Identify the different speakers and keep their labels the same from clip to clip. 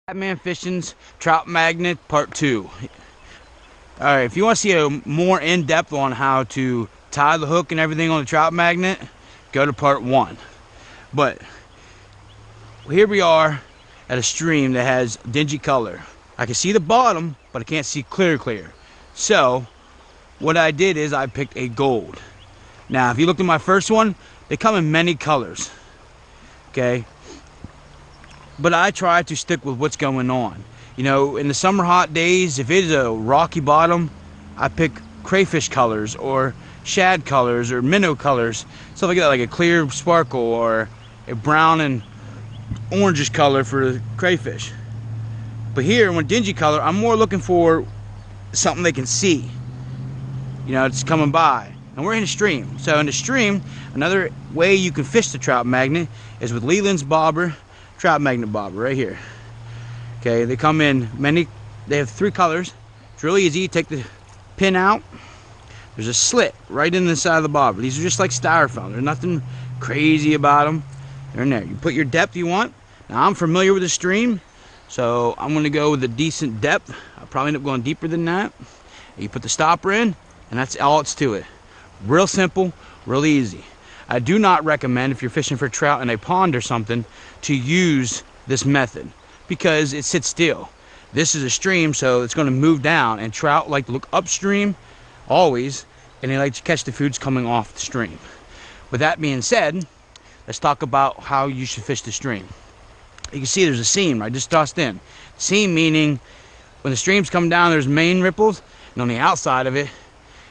Speaker 1: Fatman Fishing's Trout Magnet Part 2. Alright, if you want to see a more in-depth on how to tie the hook and everything on the trout magnet, go to Part 1. But here we are at a stream that has dingy color. I can see the bottom, but I can't see clear. So, what I did is I picked a gold. Now, if you looked at my first one, they come in many colors. Okay? But I try to stick with what's going on. You know, in the summer hot days, if it is a rocky bottom, I pick crayfish colors or shad colors or minnow colors, stuff like that, like a clear sparkle or a brown and orangish color for the crayfish. But here, when dingy color, I'm more looking for something they can see. You know, it's coming by. And we're in a stream. So in the stream, another way you can fish the trout magnet is with Leland's bobber, trout magnet bobber right here. Okay, they come in many, they have 3 colors. It's really easy. You take the pin out. There's a slit right in the side of the bobber. These are just like styrofoam. There's nothing crazy about them. They're in there. You put your depth you want. Now I'm familiar with the stream, so I'm going to go with a decent depth. I'll probably end up going deeper than that. You put the stopper in, and that's all it's to it. Real simple, real easy. I do not recommend, if you're fishing for trout in a pond or something, to use this method because it sits still. This is a stream, so it's going to move down, and trout like to look upstream always, and they like to catch the foods coming off the stream. With that being said, let's talk about how you should fish the stream. You can see there's a seam right just tossed in. Seam meaning when the stream's coming down, there's main ripples, and on the outside of it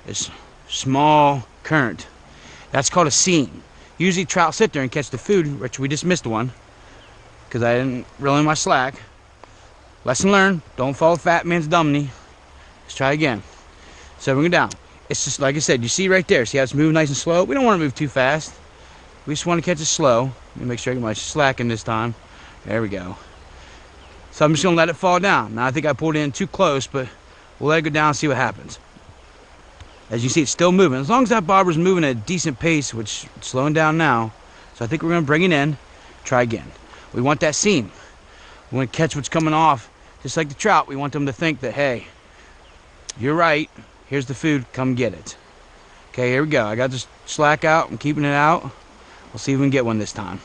Speaker 1: is small current. That's called a seam. Usually trout sit there and catch the food, which we just missed one because I didn't reel in my slack. Lesson learned, don't follow Fatman's dummy. Let's try again. So we're going down. It's just like I said, you see right there, see how it's moving nice and slow? We don't want to move too fast. We just want to catch it slow. Let me make sure I get my slack in this time. There we go. So I'm just going to let it fall down. Now I think I pulled it in too close, but we'll let it go down and see what happens. As you see, it's still moving. As long as that bobber's moving at a decent pace, which it's slowing down now. So I think we're going to bring it in. Try again. We want that seam. We want to catch what's coming off. Just like the trout, we want them to think that, hey, you're right. Here's the food. Come get it. Okay, here we go. I got this slack out. I'm keeping it out. We'll see if we can get one this time.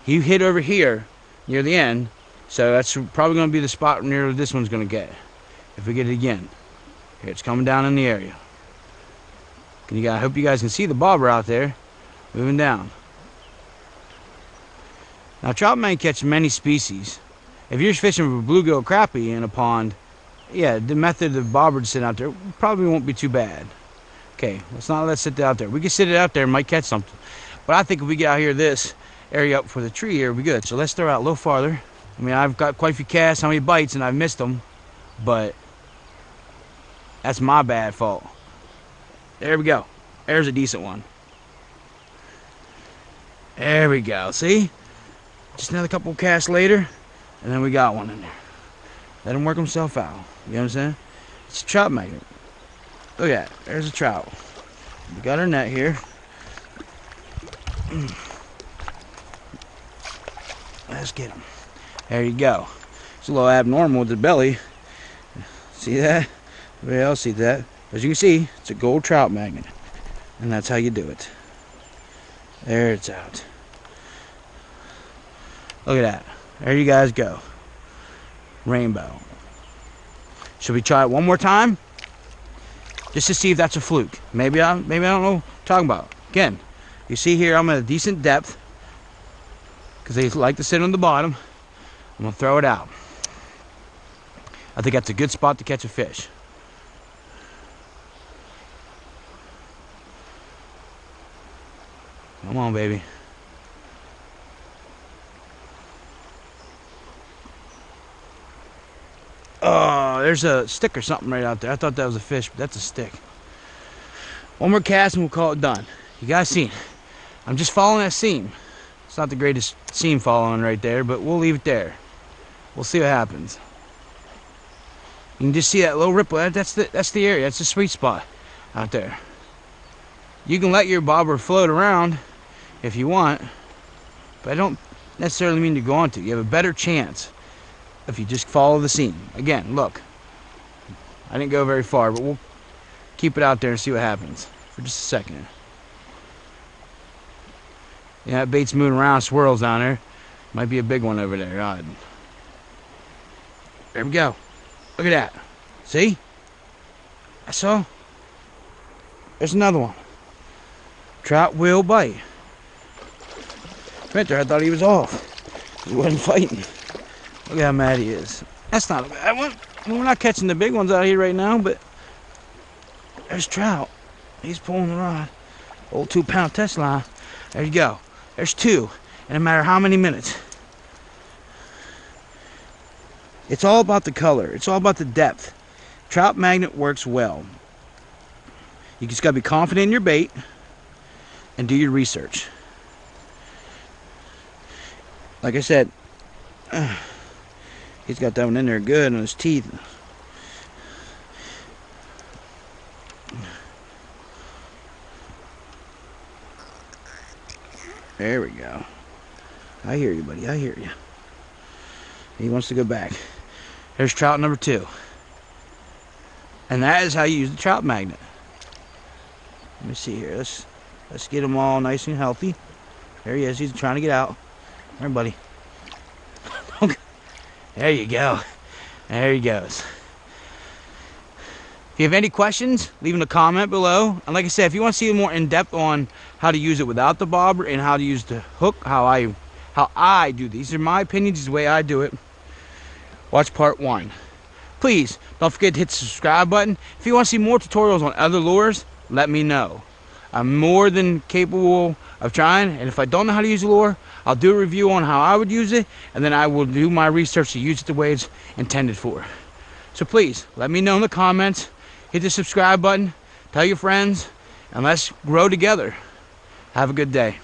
Speaker 1: He hit over here near the end. So that's probably going to be the spot near this one's going to get. If we get it again. Here, it's coming down in the area. I hope you guys can see the bobber out there moving down. Now, trout may catch many species. If you're fishing for bluegill crappie in a pond, yeah, the method of bobber sitting out there probably won't be too bad. Okay, let's not let it sit out there. We can sit it out there and might catch something. But I think if we get out here this area up for the tree here, we'll be good. So let's throw out a little farther. I mean, I've got quite a few casts, how many bites, and I've missed them. But that's my bad fault. There we go. There's a decent one. There we go. See? Just another couple casts later, and then we got one in there. Let him work himself out. You know what I'm saying? It's a trout magnet. Look at that. There's a trout. We got our net here. Let's get him. There you go. It's a little abnormal with the belly. See that? Everybody else see that? As you can see, it's a gold trout magnet. And that's how you do it. There it's out. Look at that. There you guys go. Rainbow. Should we try it one more time? Just to see if that's a fluke. Maybe I don't know what I'm talking about. Again, you see here I'm at a decent depth because they like to sit on the bottom. I'm going to throw it out. I think that's a good spot to catch a fish. Come on, baby. Oh, there's a stick or something right out there. I thought that was a fish, but that's a stick. One more cast and we'll call it done. You guys seen? I'm just following that seam. It's not the greatest seam following right there, but we'll leave it there. We'll see what happens. You can just see that little ripple. That's the area. That's the sweet spot out there. You can let your bobber float around if you want, but I don't necessarily mean to go on to. You have a better chance if you just follow the seam. Again, look, I didn't go very far, but we'll keep it out there and see what happens for just a second. Yeah, that bait's moving around, swirls down there. Might be a big one over there. Right. There we go. Look at that. See? That's all. There's another one. Trout will bite. Right there, I thought he was off. He wasn't fighting. Look how mad he is. That's not a bad one. We're not catching the big ones out here right now, but there's trout. He's pulling the rod. Old 2-pound test line. There you go. There's two in no matter how many minutes. It's all about the color. It's all about the depth. Trout magnet works well. You just gotta be confident in your bait and do your research. Like I said, he's got that one in there good on his teeth. There we go. I hear you, buddy. I hear you. He wants to go back. There's trout number 2. And that is how you use the trout magnet. Let me see here. Let's get them all nice and healthy. There he is. He's trying to get out. There, buddy. There you go. There he goes. If you have any questions, leave them a comment below. And like I said, if you want to see more in depth on how to use it without the bobber and how to use the hook, how I do these are my opinions, this is the way I do it. Watch part 1. Please don't forget to hit the subscribe button. If you want to see more tutorials on other lures, let me know. I'm more than capable of trying, and if I don't know how to use a lure, I'll do a review on how I would use it, and then I will do my research to use it the way it's intended for. So please, let me know in the comments, hit the subscribe button, tell your friends, and let's grow together. Have a good day.